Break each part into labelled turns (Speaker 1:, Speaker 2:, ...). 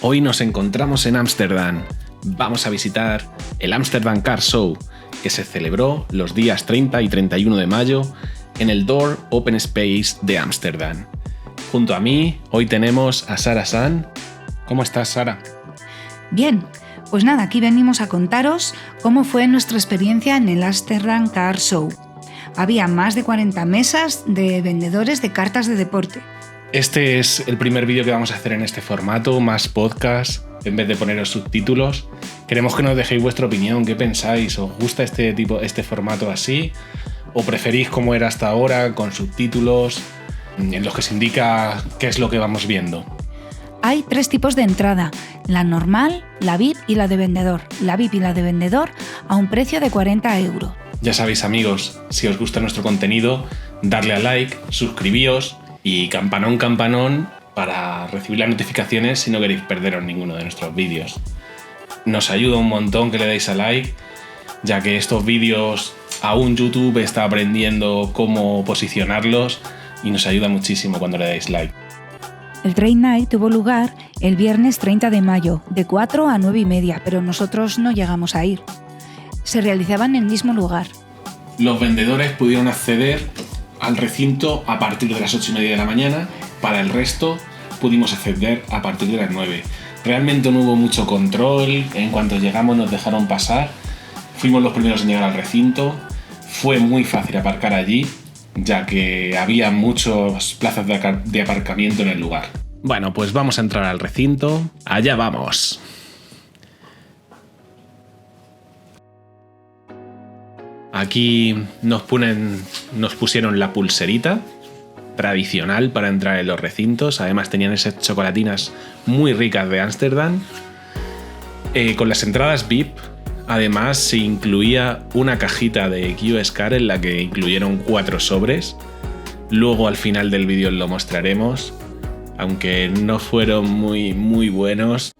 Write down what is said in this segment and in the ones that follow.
Speaker 1: Hoy nos encontramos en Ámsterdam. Vamos a visitar el Amsterdam Car Show, que se celebró los días 30 y 31 de mayo en el Door Open Space de Ámsterdam. Junto a mí, hoy tenemos a Sara San. ¿Cómo estás, Sara?
Speaker 2: Bien, pues nada, aquí venimos a contaros cómo fue nuestra experiencia en el Amsterdam Car Show. Había más de 40 mesas de vendedores de cartas de deporte.
Speaker 1: Este es el primer vídeo que vamos a hacer en este formato, más podcast, en vez de poneros subtítulos. Queremos que nos dejéis vuestra opinión, qué pensáis, ¿os gusta este formato así? ¿O preferís como era hasta ahora, con subtítulos, en los que se indica qué es lo que vamos viendo?
Speaker 2: Hay 3 tipos de entrada, la normal, la VIP y la de vendedor. La VIP y la de vendedor a un precio de 40 euros.
Speaker 1: Ya sabéis, amigos, si os gusta nuestro contenido, darle a like, suscribíos y campanón para recibir las notificaciones si no queréis perderos ninguno de nuestros vídeos. Nos ayuda un montón que le deis a like, ya que estos vídeos aún YouTube está aprendiendo cómo posicionarlos y nos ayuda muchísimo cuando le dais like.
Speaker 2: El Trade Night tuvo lugar el viernes 30 de mayo, de 4 a 9 y media, pero nosotros no llegamos a ir. Se realizaba en el mismo lugar.
Speaker 1: Los vendedores pudieron acceder al recinto a partir de las 8:30 de la mañana. Para el resto pudimos acceder a partir de las 9. Realmente no hubo mucho control. En cuanto llegamos nos dejaron pasar. Fuimos los primeros en llegar al recinto. Fue muy fácil aparcar allí, ya que había muchas plazas de aparcamiento en el lugar. Bueno, pues vamos a entrar al recinto. Allá vamos. Aquí nos pusieron la pulserita tradicional para entrar en los recintos. Además tenían esas chocolatinas muy ricas de Ámsterdam. Con las entradas VIP, además se incluía una cajita de QSCard en la que incluyeron 4 sobres. Luego al final del vídeo lo mostraremos, aunque no fueron muy buenos.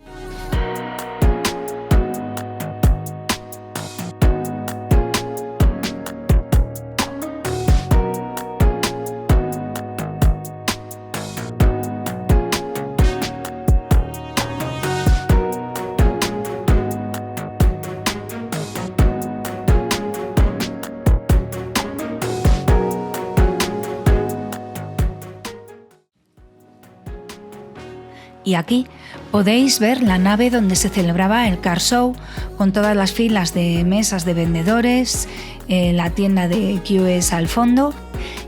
Speaker 2: Y aquí podéis ver la nave donde se celebraba el Car Show, con todas las filas de mesas de vendedores, la tienda de QS al fondo,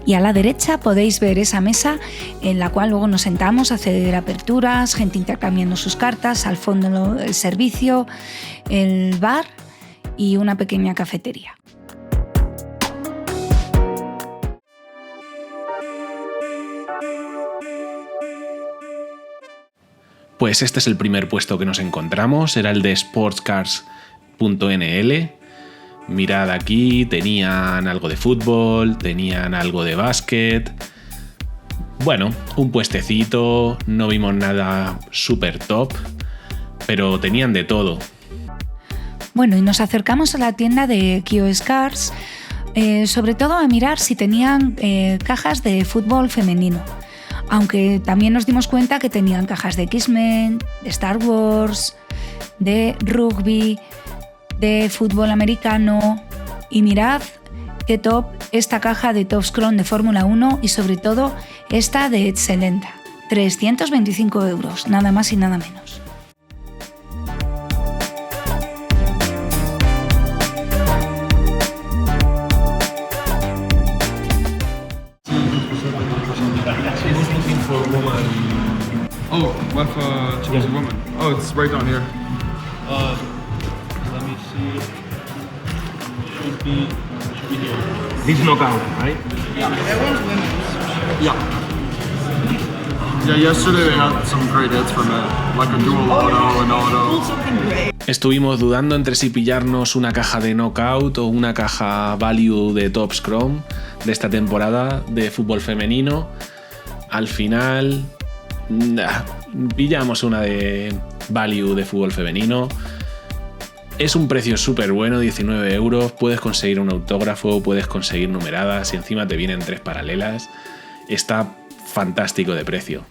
Speaker 2: y a la derecha podéis ver esa mesa en la cual luego nos sentamos a hacer aperturas, gente intercambiando sus cartas, al fondo el servicio, el bar y una pequeña cafetería.
Speaker 1: Pues este es el primer puesto que nos encontramos, era el de sportscars.nl. Mirad aquí, tenían algo de fútbol, tenían algo de básquet. Bueno, un puestecito, no vimos nada súper top, pero tenían de todo.
Speaker 2: Bueno, y nos acercamos a la tienda de QSCars, sobre todo a mirar si tenían cajas de fútbol femenino. Aunque también nos dimos cuenta que tenían cajas de X-Men, de Star Wars, de rugby, de fútbol americano. Y mirad qué top esta caja de Top Scrum de Fórmula 1 y sobre todo esta de Excelenta. 325 euros, nada más y nada menos.
Speaker 3: Oh, what if she was a woman? Oh, it's right down here.
Speaker 4: Let me see. Should be here.
Speaker 1: This knockout, right?
Speaker 4: Yeah. That one's women's.
Speaker 3: Yeah. Yeah, yesterday they had some great hits from it, like a dual auto and auto.
Speaker 1: Estuvimos dudando entre si pillarnos una caja de Knockout o una caja Value de Top Scrum de esta temporada de fútbol femenino. Al final pillamos una de Value de fútbol femenino. Es un precio súper bueno, 19 euros. Puedes conseguir un autógrafo, puedes conseguir numeradas y encima te vienen 3 paralelas. Está fantástico de precio.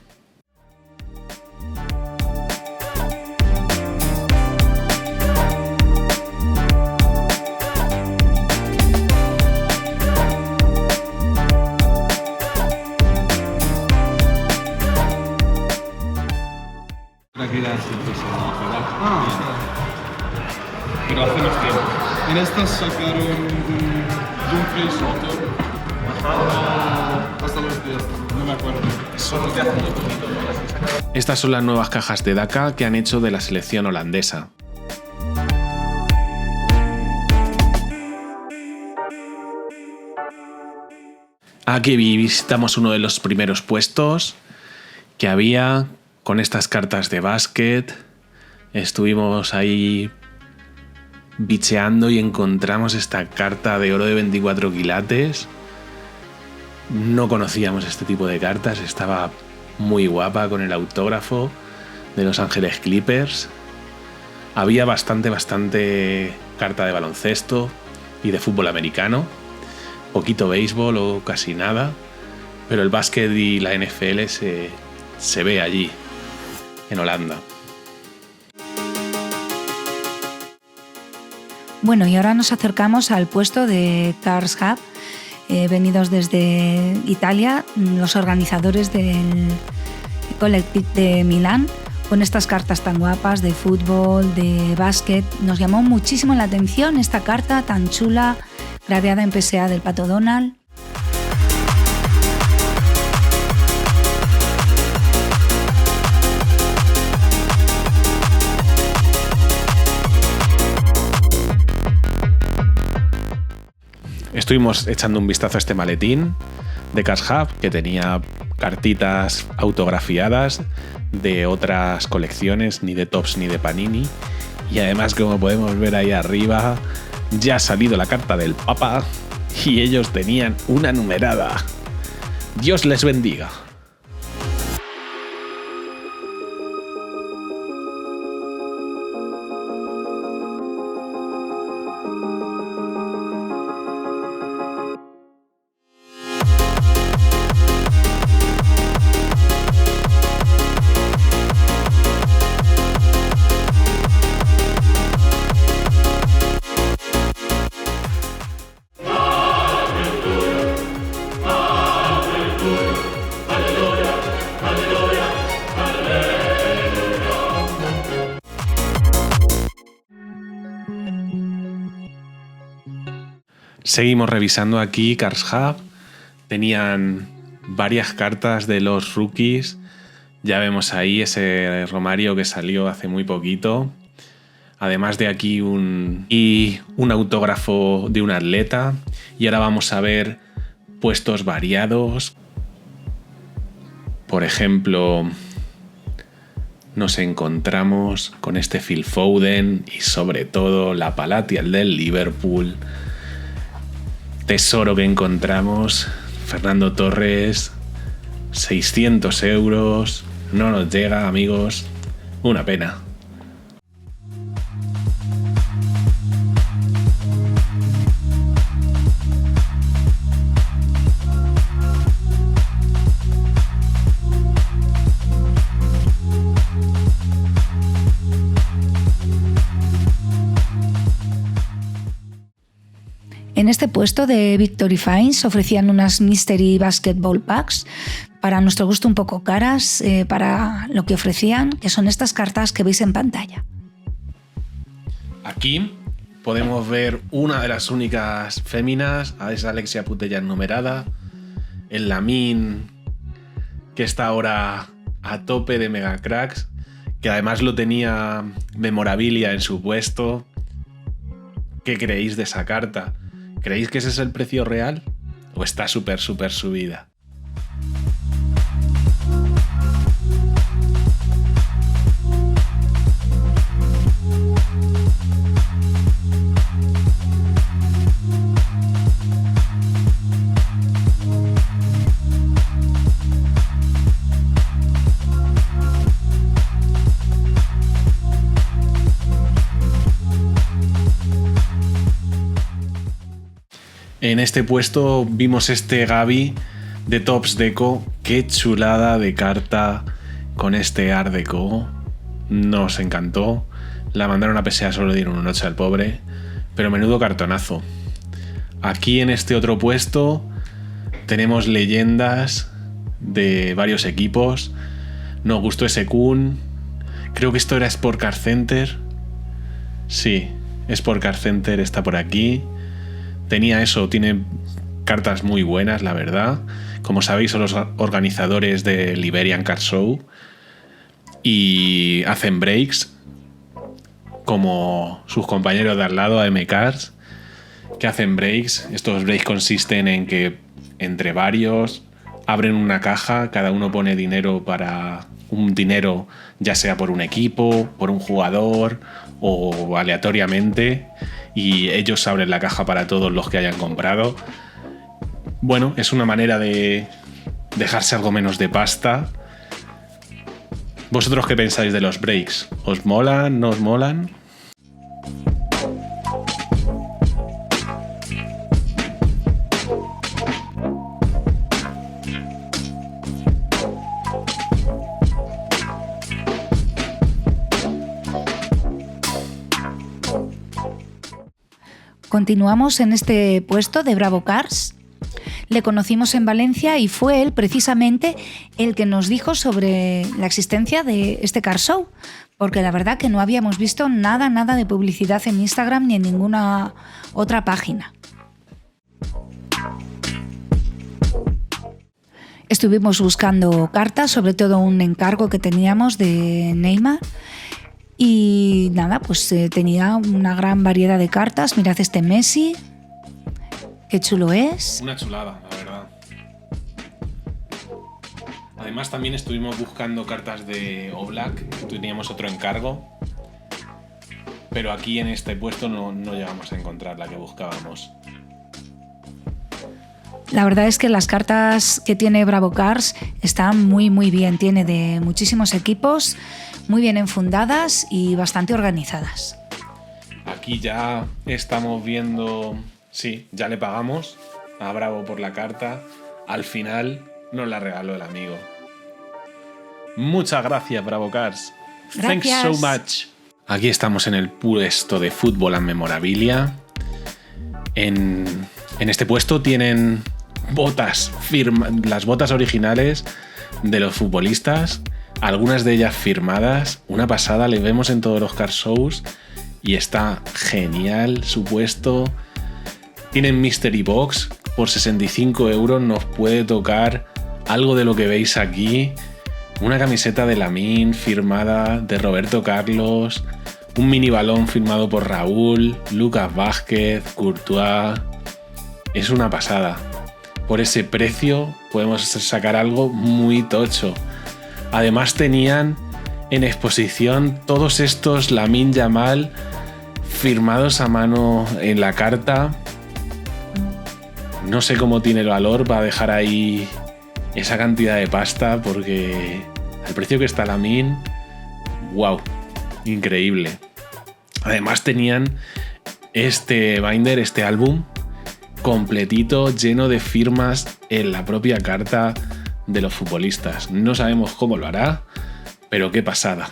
Speaker 4: pero hace más tiempo.
Speaker 3: En estas sacaron un Dumfries Soto. Hasta los días, no me acuerdo.
Speaker 4: Son los de hace muy poquito.
Speaker 1: Estas son las nuevas cajas de Daka que han hecho de la selección holandesa. Aquí visitamos uno de los primeros puestos que había con estas cartas de básquet. Estuvimos ahí bicheando y encontramos esta carta de oro de 24 quilates. No conocíamos este tipo de cartas, estaba muy guapa con el autógrafo de Los Ángeles Clippers. Había bastante carta de baloncesto y de fútbol americano. Poquito béisbol o casi nada, pero el básquet y la NFL se ve allí, en Holanda.
Speaker 2: Bueno, y ahora nos acercamos al puesto de Cars Hub, venidos desde Italia, los organizadores del Collective de Milán, con estas cartas tan guapas de fútbol, de básquet. Nos llamó muchísimo la atención esta carta tan chula, gradeada en PSA del Pato Donald.
Speaker 1: Estuvimos echando un vistazo a este maletín de Cars Hub que tenía cartitas autografiadas de otras colecciones, ni de Topps ni de Panini. Y además, como podemos ver ahí arriba, ya ha salido la carta del Papa y ellos tenían una numerada. Dios les bendiga. Seguimos revisando aquí Cars Hub. Tenían varias cartas de los rookies. Ya vemos ahí ese Romario que salió hace muy poquito. Además de aquí un autógrafo de un atleta. Y ahora vamos a ver puestos variados. Por ejemplo, nos encontramos con este Phil Foden y sobre todo la Palatial del Liverpool. Tesoro que encontramos, Fernando Torres, 600 euros, no nos llega, amigos, una pena.
Speaker 2: En este puesto de Victory Finds ofrecían unas Mystery Basketball Packs, para nuestro gusto un poco caras, para lo que ofrecían, que son estas cartas que veis en pantalla.
Speaker 1: Aquí podemos ver una de las únicas féminas, a esa Alexia Putellas numerada, el Lamin, que está ahora a tope de mega cracks, que además lo tenía Memorabilia en su puesto. ¿Qué creéis de esa carta? ¿Creéis que ese es el precio real? ¿O está súper subida? En este puesto vimos este Gavi de Topps Deco. Qué chulada de carta con este Art Deco. Nos encantó. La mandaron a PSA, solo dieron un 8 al pobre. Pero menudo cartonazo. Aquí en este otro puesto tenemos leyendas de varios equipos. Nos gustó ese Kun. Creo que esto era Sport Car Center. Sí, Sport Card Center está por aquí. Tiene cartas muy buenas, la verdad. Como sabéis, son los organizadores del Iberian Card Show y hacen breaks como sus compañeros de al lado, AM Cards, que hacen breaks. Estos breaks consisten en que entre varios abren una caja, cada uno pone dinero para un dinero, ya sea por un equipo, por un jugador o aleatoriamente, y ellos abren la caja para todos los que hayan comprado. Bueno, es una manera de dejarse algo menos de pasta. ¿Vosotros qué pensáis de los breaks? ¿Os molan? ¿No os molan?
Speaker 2: Continuamos en este puesto de Bravo Cars. Le conocimos en Valencia y fue él precisamente el que nos dijo sobre la existencia de este car show, porque la verdad que no habíamos visto nada de publicidad en Instagram ni en ninguna otra página. Estuvimos buscando cartas, sobre todo un encargo que teníamos de Neymar. Y nada, pues tenía una gran variedad de cartas. Mirad este Messi, qué chulo es.
Speaker 1: Una chulada, la verdad. Además también estuvimos buscando cartas de Oblak, teníamos otro encargo, pero aquí en este puesto no llegamos a encontrar la que buscábamos.
Speaker 2: La verdad es que las cartas que tiene Bravo Cars están muy bien, tiene de muchísimos equipos, muy bien enfundadas y bastante organizadas.
Speaker 1: Aquí ya estamos viendo, sí, ya le pagamos a Bravo por la carta, al final nos la regaló el amigo. Muchas gracias, Bravo Cars.
Speaker 2: Gracias.
Speaker 1: Thanks so much. Aquí estamos en el puesto de Fútbol and Memorabilia. En este puesto tienen botas, las botas originales de los futbolistas, algunas de ellas firmadas, una pasada, le vemos en todos los car shows y está genial su puesto. Tienen Mystery Box, por 65 € nos puede tocar algo de lo que veis aquí, una camiseta de Lamine firmada de Roberto Carlos, un mini balón firmado por Raúl, Lucas Vázquez, Courtois. Es una pasada. Por ese precio podemos sacar algo muy tocho. Además tenían en exposición todos estos Lamine Yamal firmados a mano en la carta. No sé cómo tiene el valor para dejar ahí esa cantidad de pasta, porque al precio que está Lamine, wow, increíble. Además tenían este binder, este álbum completito, lleno de firmas en la propia carta de los futbolistas. No sabemos cómo lo hará, pero qué pasada.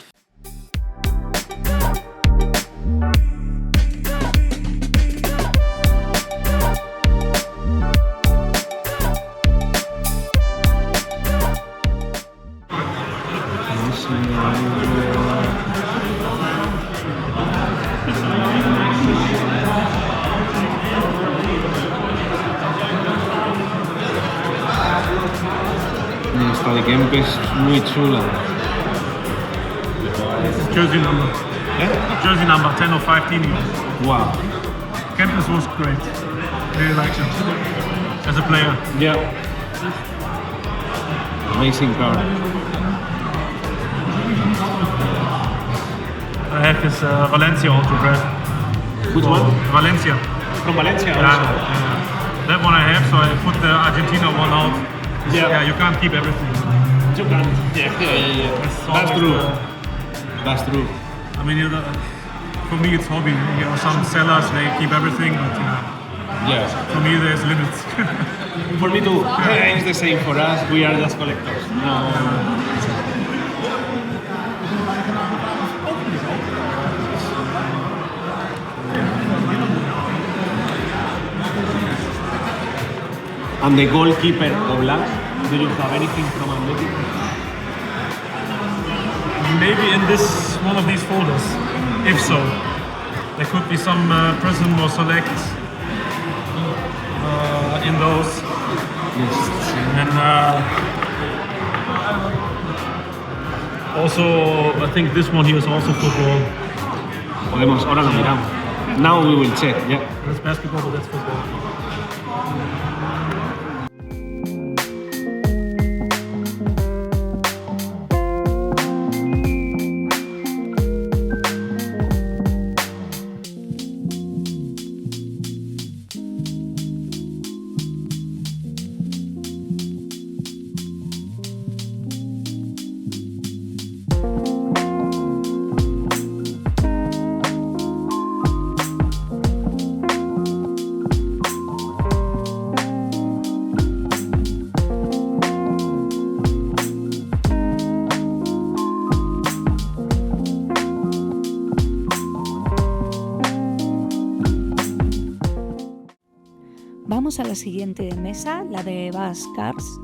Speaker 4: Esta de Kemp es muy chula.
Speaker 3: Jersey number. Jersey number 10 or 15.
Speaker 4: Wow.
Speaker 3: Kempis was great. Really liked him as a player.
Speaker 4: Yeah. Amazing card.
Speaker 3: I have his Valencia autograph.
Speaker 4: Which one?
Speaker 3: Valencia.
Speaker 4: From Valencia.
Speaker 3: Yeah. That one I have, so I put the Argentina one out. Yeah, you can't keep everything.
Speaker 4: You can. Yeah. That's true. That's true.
Speaker 3: I mean, for me it's hobby. You know, some sellers they keep everything, but
Speaker 4: Yes.
Speaker 3: for me there's limits.
Speaker 4: For me too. It's the same for us. We are just collectors. No. And the goalkeeper Oblak, do you have anything from Atletico?
Speaker 3: Maybe in this one of these folders, if so. there could be some prism or select in those. And also, I think this one here is also football.
Speaker 4: Podemos, ahora lo miramos. Now we will check, yeah.
Speaker 3: That's basketball, but that's football.
Speaker 2: Vamos a la siguiente mesa, la de Bass Cars,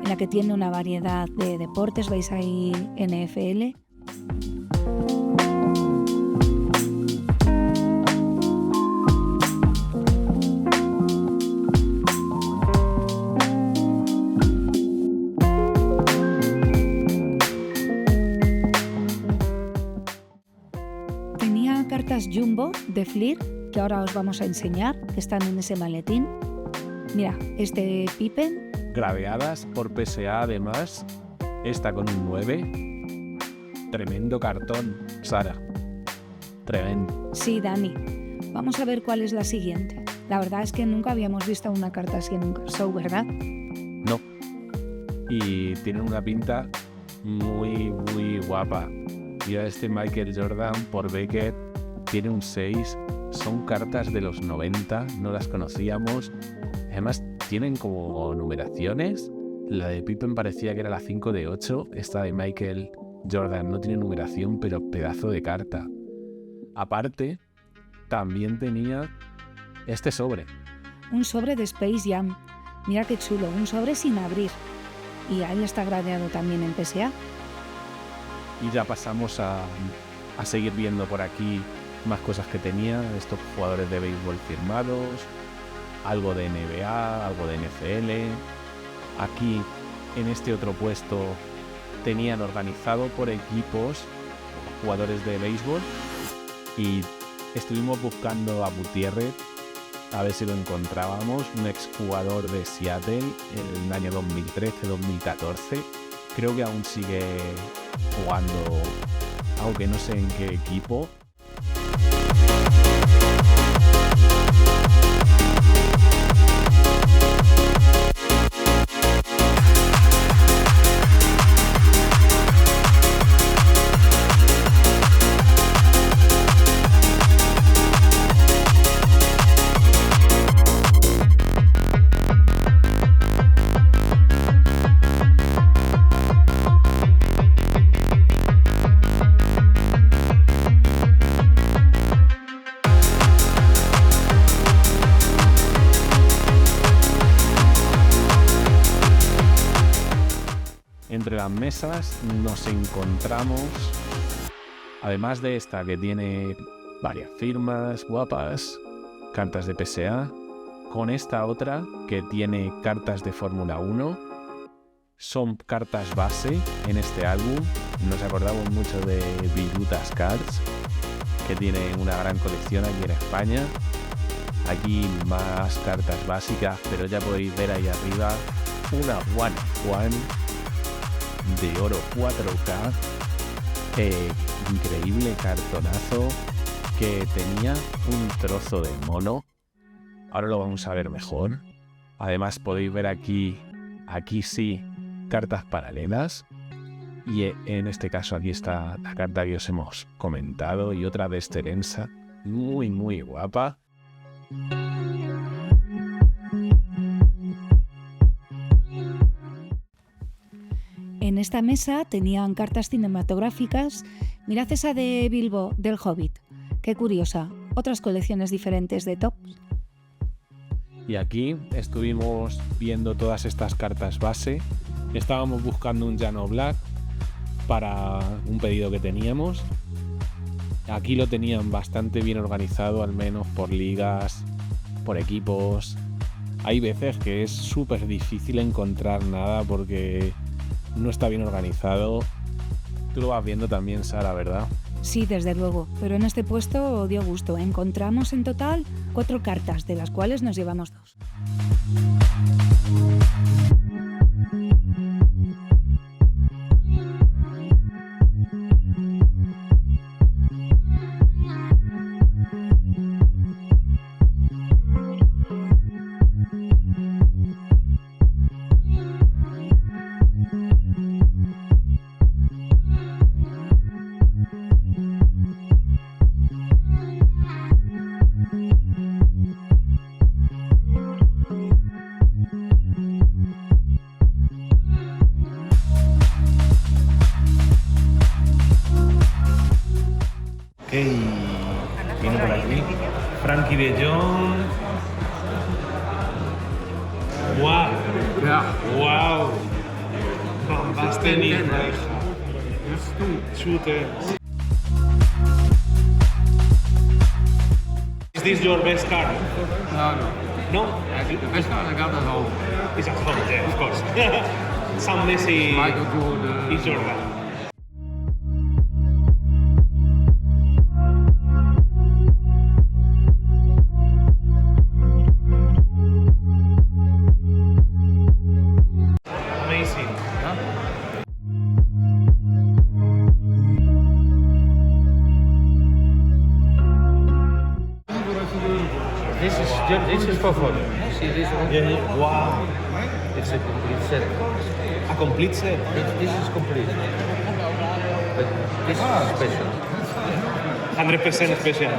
Speaker 2: en la que tiene una variedad de deportes. Veis ahí NFL. Tenía cartas Jumbo de Fleer, que ahora os vamos a enseñar, que están en ese maletín. Mira, este Pippen.
Speaker 1: Graveadas por PSA además. Esta con un 9. Tremendo cartón, Sara. Tremendo.
Speaker 2: Sí, Dani. Vamos a ver cuál es la siguiente. La verdad es que nunca habíamos visto una carta así en un show, ¿verdad?
Speaker 1: No. Y tienen una pinta muy, muy guapa. Mira este Michael Jordan por Beckett. Tiene un 6. Son cartas de los 90, no las conocíamos. Además, tienen como numeraciones. La de Pippen parecía que era la 5 de 8. Esta de Michael Jordan no tiene numeración, pero pedazo de carta. Aparte, también tenía este sobre.
Speaker 2: Un sobre de Space Jam. Mira qué chulo, un sobre sin abrir. Y ahí está gradeado también en PSA.
Speaker 1: Y ya pasamos a seguir viendo por aquí más cosas que tenía, estos jugadores de béisbol firmados, algo de NBA, algo de NFL. Aquí, en este otro puesto, tenían organizado por equipos jugadores de béisbol y estuvimos buscando a Gutiérrez a ver si lo encontrábamos, un exjugador de Seattle en el año 2013-2014. Creo que aún sigue jugando, aunque no sé en qué equipo. Entre las mesas nos encontramos, además de esta que tiene varias firmas guapas, cartas de PSA, con esta otra que tiene cartas de Fórmula 1. Son cartas base en este álbum. Nos acordamos mucho de Virutas Cards, que tiene una gran colección aquí en España. Aquí más cartas básicas, pero ya podéis ver ahí arriba una One de oro 4K, increíble cartonazo que tenía un trozo de mono. Ahora lo vamos a ver mejor. Además podéis ver aquí sí, cartas paralelas. Y en este caso aquí está la carta que os hemos comentado y otra de Esterensa, muy muy guapa.
Speaker 2: En esta mesa tenían cartas cinematográficas. Mirad esa de Bilbo, del Hobbit. Qué curiosa. Otras colecciones diferentes de tops.
Speaker 1: Y aquí estuvimos viendo todas estas cartas base. Estábamos buscando un Llano Black para un pedido que teníamos. Aquí lo tenían bastante bien organizado, al menos por ligas, por equipos. Hay veces que es súper difícil encontrar nada porque no está bien organizado. Tú lo vas viendo también, Sara, ¿verdad?
Speaker 2: Sí, desde luego, pero en este puesto dio gusto. Encontramos en total 4 cartas, de las cuales nos llevamos 2.
Speaker 1: Viene por aquí. Frankie de Jong. ¡Wow!
Speaker 3: Ja.
Speaker 1: ¡Wow! Van Basten y Rijkaard. Shooter. Is this your best card?
Speaker 3: No.
Speaker 1: No?
Speaker 3: De beste kaart gaat naar home.
Speaker 1: Is at home, yeah, of course. Sam Messi
Speaker 3: Michael Jordan.
Speaker 1: y Jordan. Amazing.
Speaker 5: This is for fun. See this one?
Speaker 1: Yeah. Wow.
Speaker 5: It's a complete set.
Speaker 1: A complete set.
Speaker 5: This is complete. But this is special.
Speaker 1: 100% special.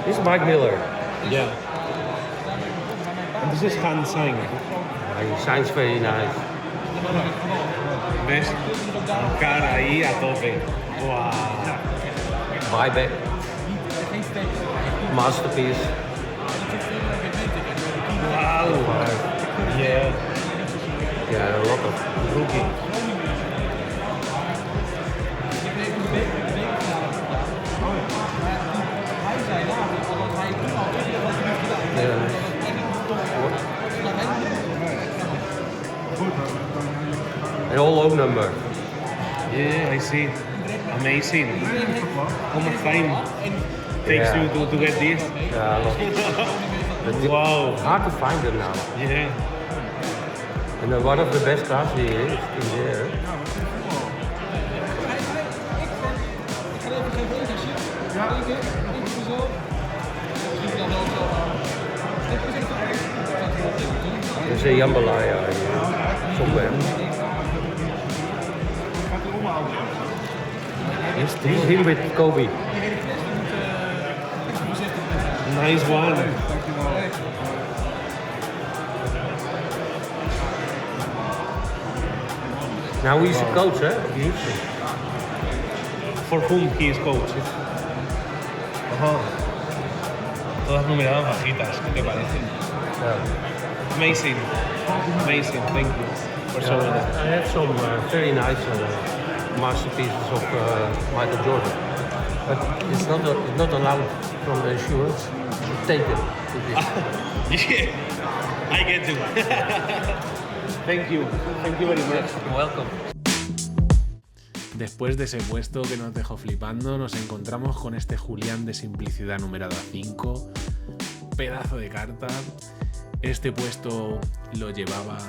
Speaker 5: This is Mike Miller.
Speaker 1: Yeah. And this is hand sign.
Speaker 5: He signs very nice.
Speaker 1: ¿Ves? Cara ahí a tope. Wow.
Speaker 5: Buyback. Masterpiece.
Speaker 1: Wow. Yeah.
Speaker 5: Yeah, a lot of
Speaker 1: Rookie.
Speaker 5: An all low number.
Speaker 1: Yeah, I see. Amazing. How much time takes
Speaker 5: Yeah.
Speaker 1: you to get this?
Speaker 5: Yeah, a lot. But
Speaker 1: Wow.
Speaker 5: hard to find them now.
Speaker 1: Yeah.
Speaker 5: And one of the best cards here is in there. There's a jambalaya here somewhere. He's him with Kobe.
Speaker 1: Nice one.
Speaker 5: Now he's a coach, eh? of Houston.
Speaker 1: For whom he is coach. Ajá. Todas numeradas bajitas, ¿qué te parece?
Speaker 5: Yeah.
Speaker 1: Amazing. Amazing. Thank you for showing that.
Speaker 5: I have some very nice masterpieces of Michael Jordan, but it's not allowed from the insurance to take them.
Speaker 1: Yeah. I get you. Thank you. Thank you very much.
Speaker 5: You're welcome.
Speaker 1: Después de ese puesto que nos dejó flipando, nos encontramos con este Julián de Simplicidad numerado a 5. Pedazo de carta. Este puesto lo llevaba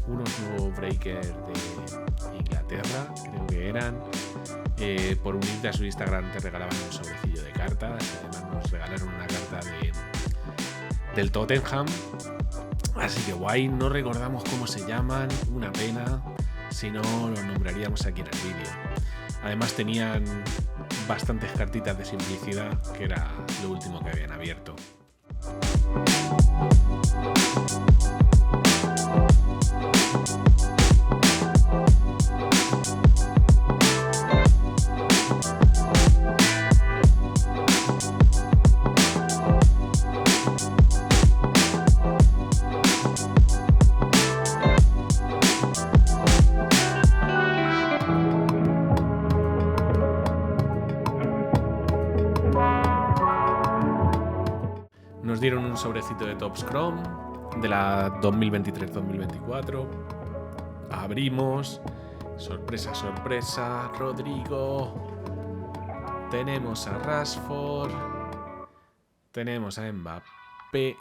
Speaker 1: unos nuevos breakers de Inglaterra, creo que eran. Por unirte a su Instagram te regalaban un sobrecillo de cartas. Además nos regalaron una carta del Tottenham. Así que guay, no recordamos cómo se llaman, una pena. Si no, los nombraríamos aquí en el vídeo. Además tenían bastantes cartitas de simplicidad, que era lo último que habían abierto. Nos dieron un sobrecito de Topps Chrome de la 2023-2024. Abrimos. Sorpresa, sorpresa. Rodrigo. Tenemos a Rashford. Tenemos a Mbappé.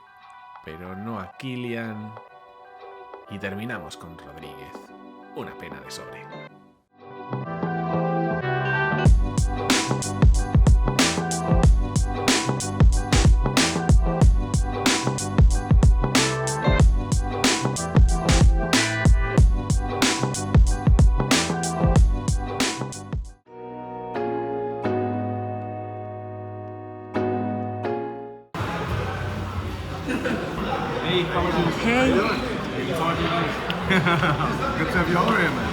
Speaker 1: Pero no a Kylian. Y terminamos con Rodríguez. Una pena de sobre.
Speaker 4: Hey, how are you?
Speaker 2: Hey.
Speaker 4: How are you guys?
Speaker 3: Good to have you over here, man.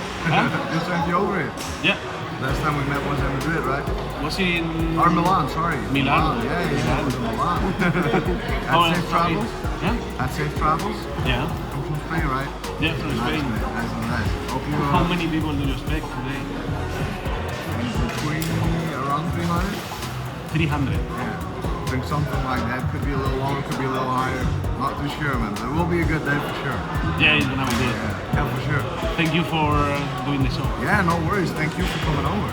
Speaker 3: Good to have you over here.
Speaker 1: Yeah.
Speaker 3: Last time we met was in Madrid, right?
Speaker 1: Was in
Speaker 3: Or Milan, sorry.
Speaker 1: Milan.
Speaker 3: Yeah, was in Milan.
Speaker 1: How
Speaker 3: Had safe travels?
Speaker 1: Yeah.
Speaker 3: Had safe travels?
Speaker 1: Yeah.
Speaker 3: Come from Spain, right?
Speaker 1: Yeah, from
Speaker 3: Nice,
Speaker 1: Spain.
Speaker 3: man. Nice. Hope you
Speaker 1: How many people do you expect today?
Speaker 3: between around 300?
Speaker 1: 300.
Speaker 3: Yeah. I think something like that. Could be a little lower, could be a little higher. Not too sure, man. It will be a good day for sure.
Speaker 1: Yeah, it's gonna be good.
Speaker 3: Yeah, for sure.
Speaker 1: Thank you for doing the show.
Speaker 3: Yeah, no worries. Thank you for coming over.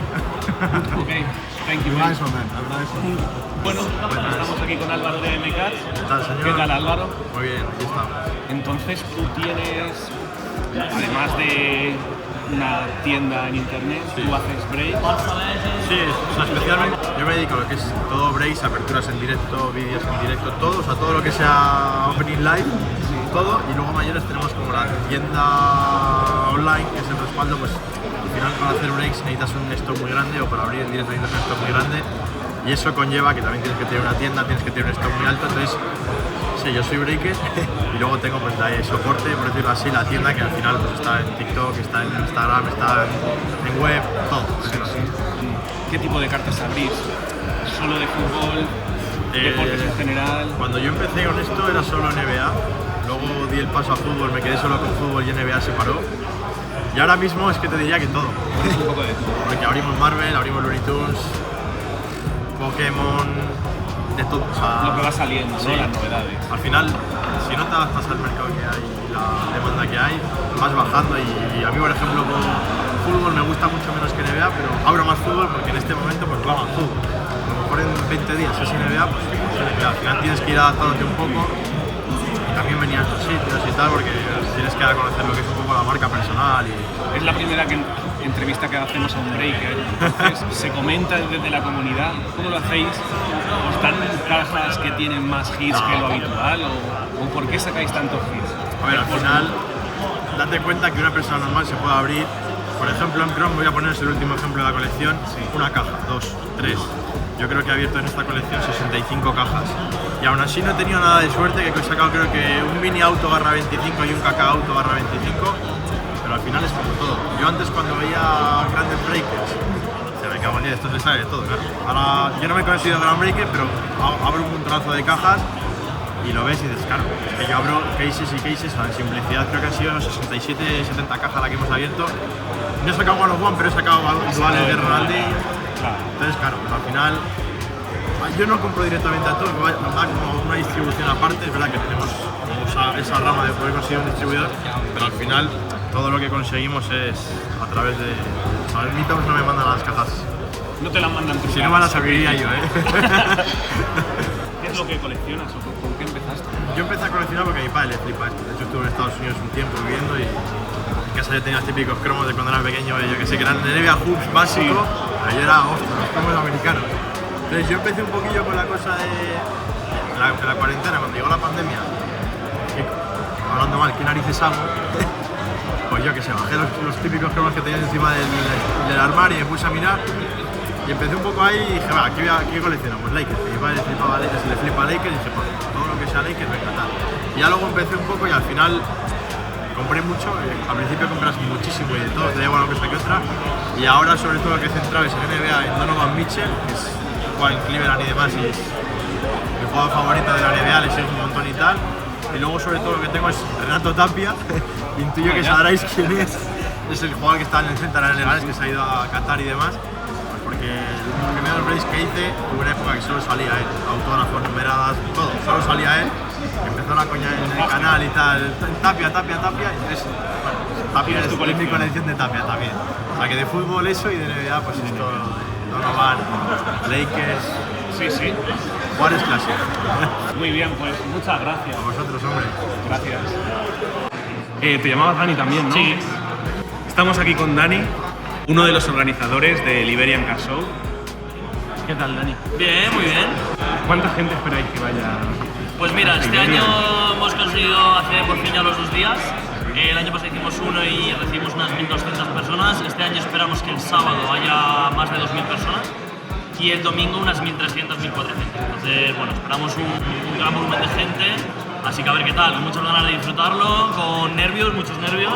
Speaker 1: Okay, thank you.
Speaker 3: Nice one, man. Have a nice one.
Speaker 1: Bueno, estamos aquí con Álvaro de MCATS.
Speaker 3: ¿Qué tal, señor?
Speaker 1: ¿Qué tal, Álvaro?
Speaker 3: Muy bien, aquí estamos.
Speaker 1: Entonces tú tienes, además de una tienda en internet, tú haces breaks.
Speaker 6: Sí, o sea, especialmente yo me dedico a lo que es todo breaks, aperturas en directo, vídeos en directo, todo, o sea, todo lo que sea opening live, todo, y luego mayores tenemos como la tienda online, que es el respaldo, pues al final para hacer breaks necesitas un stock muy grande, o para abrir en directo necesitas un stock muy grande, y eso conlleva que también tienes que tener una tienda, tienes que tener un stock muy alto, entonces sí, yo soy breaker y luego tengo pues de soporte, por decirlo así, la tienda que al final pues está en TikTok, está en Instagram, está en web, todo.
Speaker 1: ¿Qué tipo de cartas abrís? ¿Solo de fútbol? ¿Deportes en general?
Speaker 6: Cuando yo empecé con esto era solo NBA, luego di el paso a fútbol, me quedé solo con fútbol y NBA se paró. Y ahora mismo es que te diría que todo.
Speaker 1: Un poco de todo.
Speaker 6: Porque abrimos Marvel, abrimos Looney Tunes, Pokémon, de todo. O sea,
Speaker 1: Lo que va saliendo,
Speaker 6: sí.
Speaker 1: ¿no? Las novedades.
Speaker 6: Al final, si no te adaptas al mercado que hay y la demanda que hay, vas bajando y a mí, por ejemplo, con fútbol me gusta mucho menos que NBA, pero abro más fútbol porque en este momento pues va más fútbol. A lo mejor en 20 días es NBA, pues NBA. Al final tienes que ir adaptándote un poco y también venir a estos sitios y tal, porque tienes que dar a conocer lo que es un poco la marca personal.
Speaker 1: Es la primera entrevista que hacemos a un breaker, entonces se comenta desde la comunidad. ¿Cómo lo hacéis? ¿Os dan cajas que tienen más hits que lo habitual? ¿O por qué sacáis tantos hits?
Speaker 6: A ver, al final, date cuenta que una persona normal se puede abrir, por ejemplo en Chrome, voy a poner el último ejemplo de la colección, una caja, 2, 3. Yo creo que he abierto en esta colección 65 cajas. Y aún así no he tenido nada de suerte, que he sacado creo que un mini auto barra 25 y un caca auto barra 25. Pero al final es como todo. Yo antes cuando veía grandes breakers, se me cago en esto se sale de todo, claro. Ahora yo no me he considerado gran breaker, pero abro un montonazo de cajas y lo ves y dices, claro, es que yo abro cases y cases, en simplicidad creo que han sido 67, 70 cajas la que hemos abierto. No he sacado One of One, pero he sacado duales de Ronaldinho. Entonces, claro, pues al final yo no compro directamente a todo, me da como una distribución aparte. Es verdad que tenemos esa rama de poder conseguir un distribuidor, pero al final todo lo que conseguimos es a través de... A ver, mi Toms no me mandan las cajas.
Speaker 1: No te las mandan trucadas.
Speaker 6: Si no me las abriría yo, ¿eh?
Speaker 1: ¿Qué es lo que coleccionas o con qué empezaste?
Speaker 6: Yo empecé a coleccionar porque a mi padre le flipa esto. De hecho, estuve en Estados Unidos un tiempo viviendo y en casa yo tenía los típicos cromos de cuando era pequeño, yo que sé, que eran de NBA Hoops básico, pero yo era, ostras, los cromos americanos. Entonces yo empecé un poquillo con la cosa de la cuarentena, cuando llegó la pandemia, y, hablando mal, ¿qué narices hago? Pues yo que sé, bajé los típicos cromos que tenías encima del armario y me puse a mirar. Y empecé un poco ahí y dije, va, ¿qué colecciono? Pues Lakers, que mi padre le flipa Lakers y dije, pues todo lo que sea Lakers me encanta. Y ya luego empecé un poco y al final compré mucho, al principio compras muchísimo y de todo, te da igual una cosa que otra. Y ahora sobre todo lo que he centrado es en NBA, en Donovan Mitchell, que es juega en Cleveland y demás, y es mi jugador favorito de la NBA, le sigo un montón y tal. Y luego sobre todo lo que tengo es Renato Tapia, intuyo que sabréis quién es el jugador que está en el centro de Legales, que se ha ido a Qatar y demás. Porque los primeros breaks que hice tuve una época que solo salía autógrafos, numeradas, todo, solo salía él, empezó la coña en el canal y tal, Tapia, y entonces, bueno, Tapia es mi colección de Tapia también. O sea que de fútbol eso y de NBA pues esto, Donovan, Lakers,
Speaker 4: Sí.
Speaker 6: Juárez clásico.
Speaker 4: Muy bien, pues muchas gracias.
Speaker 6: A vosotros, hombre.
Speaker 4: Gracias. Te llamabas Dani también, ¿no?
Speaker 1: Sí. Estamos aquí con Dani, uno de los organizadores del Iberian Car Show.
Speaker 4: ¿Qué tal, Dani?
Speaker 7: Bien, muy bien.
Speaker 4: ¿Cuánta gente esperáis que vaya?
Speaker 7: Pues mira, este
Speaker 4: Iberian?
Speaker 7: año hemos conseguido hacer por fin ya los 2 días. El año pasado hicimos uno y recibimos unas 1.200 personas. Este año esperamos que el sábado haya más de 2.000 personas y el domingo unas 1.300, 1.400. Entonces, bueno, esperamos un gran volumen de gente. Así que a ver qué tal, con muchas ganas de disfrutarlo, con nervios, muchos nervios,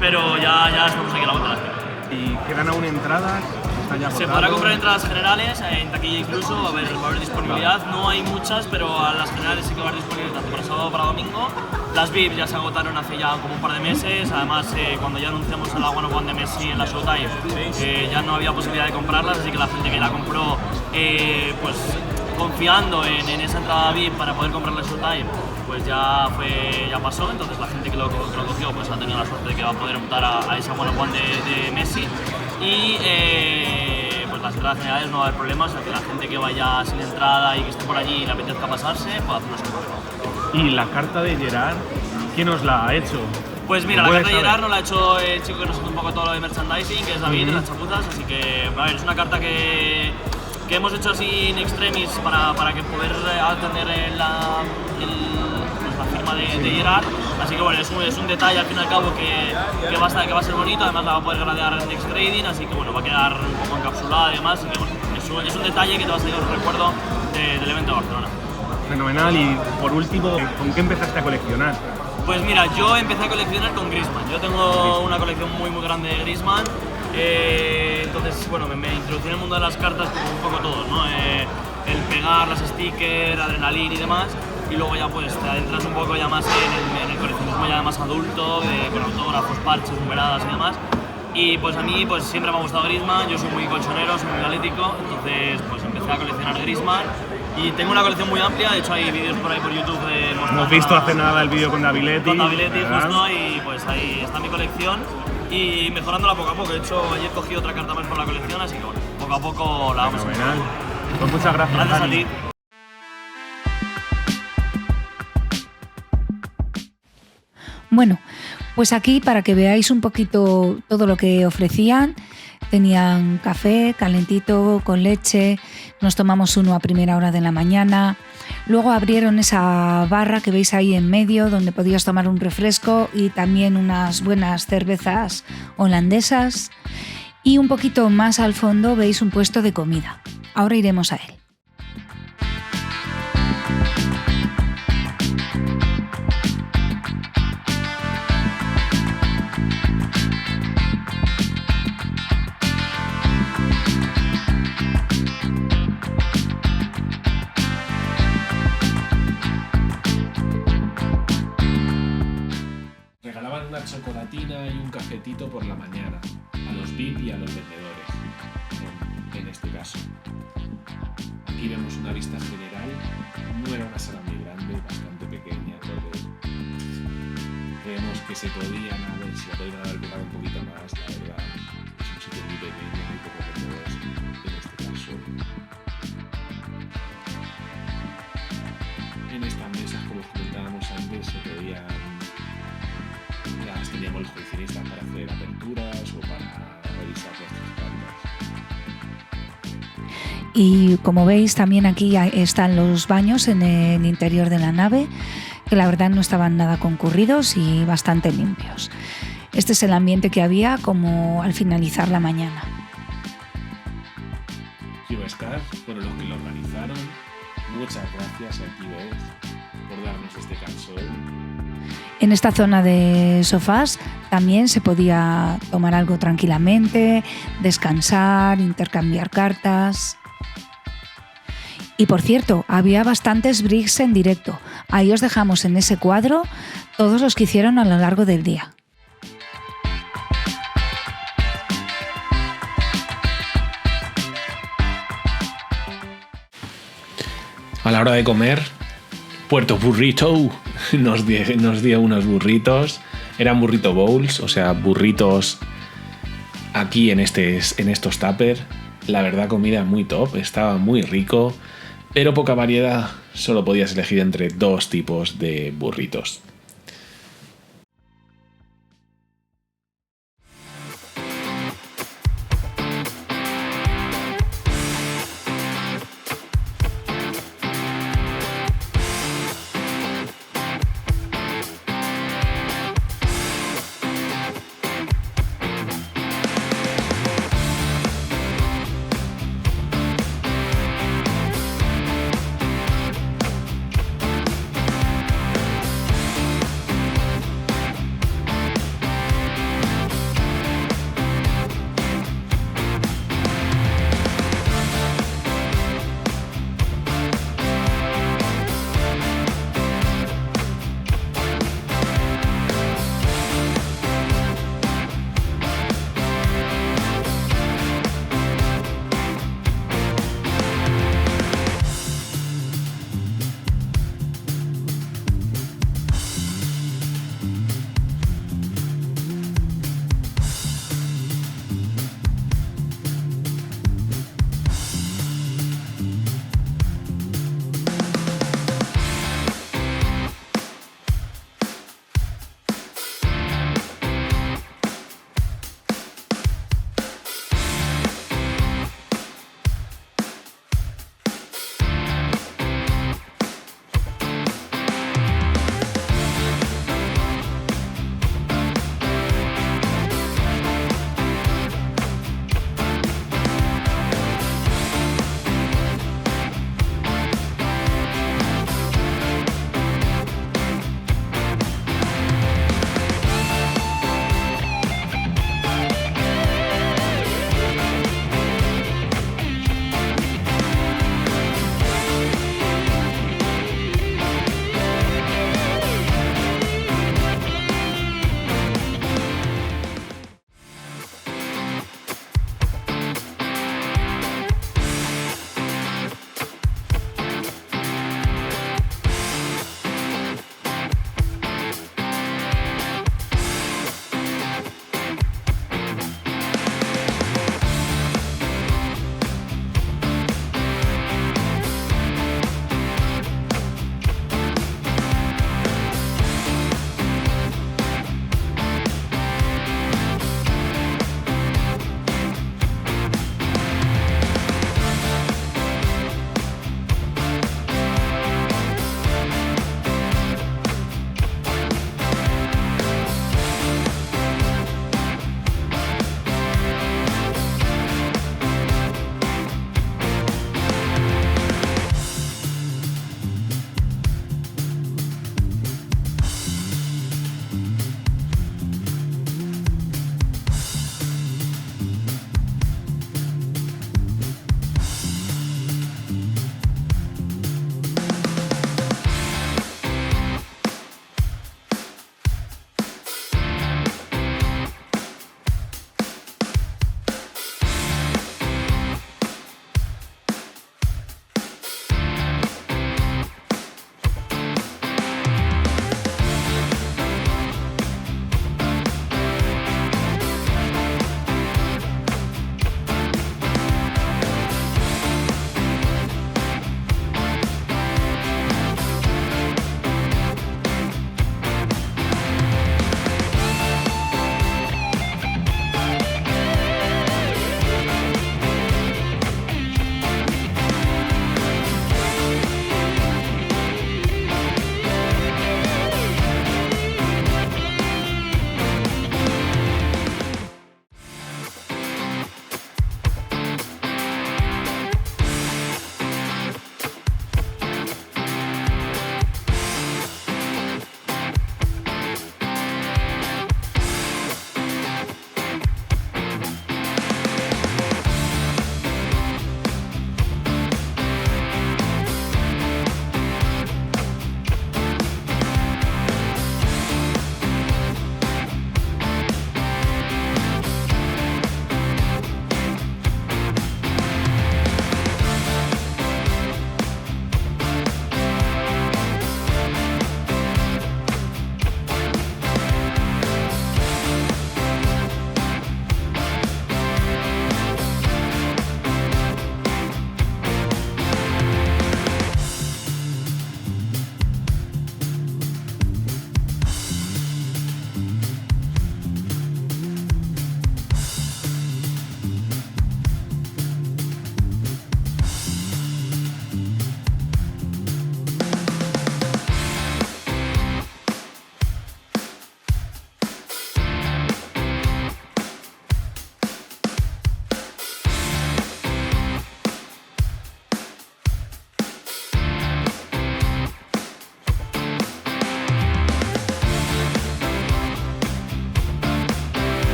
Speaker 7: pero ya estamos aquí a la vuelta de la esquina.
Speaker 4: ¿Y quedan aún entradas? ¿Están ya
Speaker 7: Se
Speaker 4: agotadas?
Speaker 7: podrá comprar entradas generales, en taquilla incluso, va a haber disponibilidad. No hay muchas, pero a las generales sí que va a haber disponibilidad tanto para sábado como para domingo. Las VIP ya se agotaron hace ya como un par de meses. Además, cuando ya anunciamos la One of One de Messi en la Showtime, ya no había posibilidad de comprarlas, así que la gente que la compró, pues confiando en esa entrada VIP para poder comprar la Showtime, pues ya pasó. Entonces la gente que lo cogió pues ha tenido la suerte de que va a poder optar a esa One of One de Messi. Y pues las entradas generales no va a haber problemas, que la gente que vaya sin entrada y que esté por allí y le apetezca pasarse, puede hacer unas compras.
Speaker 4: ¿Y la carta de Gerard, quién os la ha hecho?
Speaker 7: Pues mira, la
Speaker 4: ¿Puedes
Speaker 7: carta de
Speaker 4: saber?
Speaker 7: Gerard nos la ha hecho el chico que nos hace un poco todo lo de merchandising, que es David de las chapuzas, así que a ver, es una carta que hemos hecho así in extremis para que poder tener la firma de Gerard. Así que bueno, es un detalle al fin y al cabo que va a ser bonito, además la va a poder gradear en Next Trading, así que bueno, va a quedar un poco encapsulada y demás, así que bueno, es un detalle que te va a salir un recuerdo del evento de Barcelona.
Speaker 4: Fenomenal. Y por último, ¿con qué empezaste a coleccionar?
Speaker 7: Pues mira, yo empecé a coleccionar con Griezmann. Yo tengo una colección muy grande de Griezmann. Entonces, bueno, me introducí en el mundo de las cartas como un poco todos, ¿no? El pegar las stickers, adrenalina y demás. Y luego ya pues te adentras un poco ya más en el coleccionismo ya más adulto, con autógrafos, parches, numeradas y demás. Y pues a mí pues siempre me ha gustado Griezmann, yo soy muy colchonero, soy muy atlético, entonces pues empecé a coleccionar Griezmann. Y tengo una colección muy amplia, de hecho hay vídeos por ahí por YouTube de mostrando.
Speaker 4: Hemos visto hace nada el vídeo con Daviletti.
Speaker 7: Con Daviletti,
Speaker 4: ¿verdad?
Speaker 7: justo, y pues ahí está mi colección. Y mejorándola poco a poco, de hecho ayer cogí otra carta más por la colección, así que bueno, poco a poco la vamos a
Speaker 4: Fenomenal. Pues muchas gracias,
Speaker 7: Gracias a
Speaker 4: Dani.
Speaker 7: ti.
Speaker 2: Bueno, pues aquí para que veáis un poquito todo lo que ofrecían, tenían café calentito con leche, nos tomamos uno a primera hora de la mañana, luego abrieron esa barra que veis ahí en medio donde podías tomar un refresco y también unas buenas cervezas holandesas y un poquito más al fondo veis un puesto de comida. Ahora iremos a él.
Speaker 1: Regalaban una chocolatina y un cafetito por la mañana, a los VIP y a los vendedores, en este caso. Aquí vemos una vista general, no era una sala muy grande, bastante pequeña, entonces creemos que se podían haber curado un poquito más, la verdad. Es un sitio muy pequeño, muy poco vendedores en este caso. En estas mesas, como os comentábamos antes, se podían teníamos los coleccionistas para hacer aperturas o para revisar nuestras cartas.
Speaker 2: Y como veis también aquí están los baños en el interior de la nave, que la verdad no estaban nada concurridos y bastante limpios. Este es el ambiente que había como al finalizar la mañana.
Speaker 1: QSCar fueron los que lo organizaron. Muchas gracias a QS por darnos este cansón.
Speaker 2: En esta zona de sofás también se podía tomar algo tranquilamente, descansar, intercambiar cartas. Y por cierto, había bastantes bricks en directo. Ahí os dejamos en ese cuadro todos los que hicieron a lo largo del día.
Speaker 1: A la hora de comer, Puerto Burrito nos dio unos burritos. Eran burrito bowls, o sea, burritos aquí en estos tupper. La verdad, comida muy top, estaba muy rico, pero poca variedad. Solo podías elegir entre 2 tipos de burritos.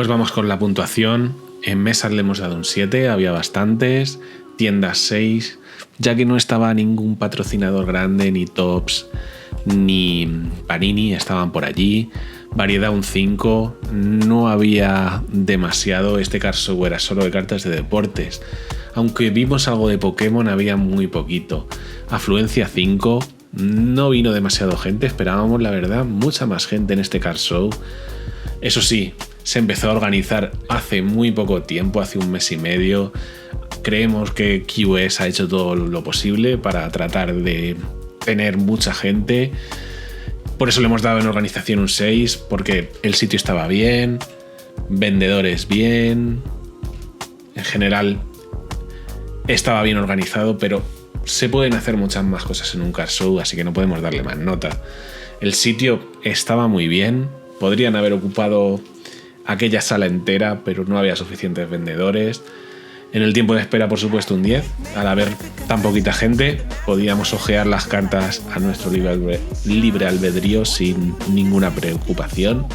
Speaker 1: Pues vamos con la puntuación. En mesas le hemos dado un 7, había bastantes. Tiendas 6, ya que no estaba ningún patrocinador grande, ni Topps, ni Panini estaban por allí. Variedad un 5, no había demasiado. Este car show era solo de cartas de deportes. Aunque vimos algo de Pokémon, había muy poquito. Afluencia 5, no vino demasiado gente, esperábamos la verdad mucha más gente en este car show. Eso sí, se empezó a organizar hace muy poco tiempo, hace un mes y medio. Creemos que QS ha hecho todo lo posible para tratar de tener mucha gente. Por eso le hemos dado en organización un 6, porque el sitio estaba bien, vendedores bien, en general estaba bien organizado, pero se pueden hacer muchas más cosas en un car show, así que no podemos darle más nota. El sitio estaba muy bien, podrían haber ocupado aquella sala entera, pero no había suficientes vendedores. En el tiempo de espera, por supuesto, un 10. Al haber tan poquita gente, podíamos ojear las cartas a nuestro libre albedrío sin ninguna preocupación.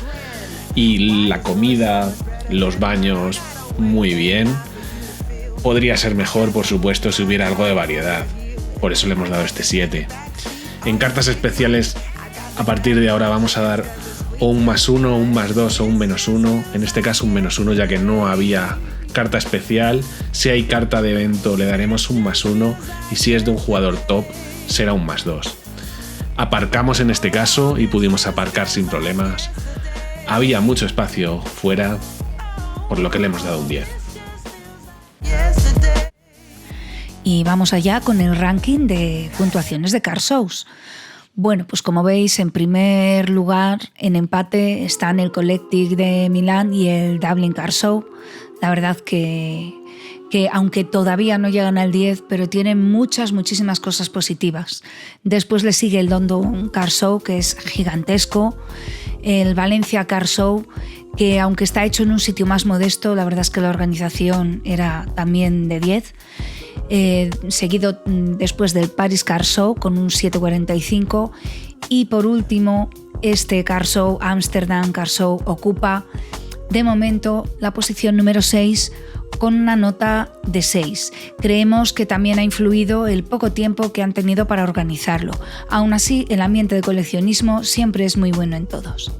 Speaker 1: Y la comida, los baños, muy bien. Podría ser mejor, por supuesto, si hubiera algo de variedad. Por eso le hemos dado este 7. En cartas especiales, a partir de ahora vamos a dar o un +1, un +2 o un -1. En este caso un -1, ya que no había carta especial. Si hay carta de evento le daremos un +1 y si es de un jugador top será un +2. Aparcamos en este caso y pudimos aparcar sin problemas. Había mucho espacio fuera, por lo que le hemos dado un 10.
Speaker 2: Y vamos allá con el ranking de puntuaciones de car shows. Bueno, pues como veis, en primer lugar, en empate, están el Collective de Milán y el Dublin Car Show. La verdad que aunque todavía no llegan al 10, pero tienen muchísimas cosas positivas. Después le sigue el London Car Show, que es gigantesco, el Valencia Car Show, que aunque está hecho en un sitio más modesto, la verdad es que la organización era también de 10. Seguido después del Paris Car Show con un 7,45 y por último este Car Show, Amsterdam Car Show, ocupa de momento la posición número 6 con una nota de 6. Creemos que también ha influido el poco tiempo que han tenido para organizarlo. Aún así, el ambiente de coleccionismo siempre es muy bueno en todos.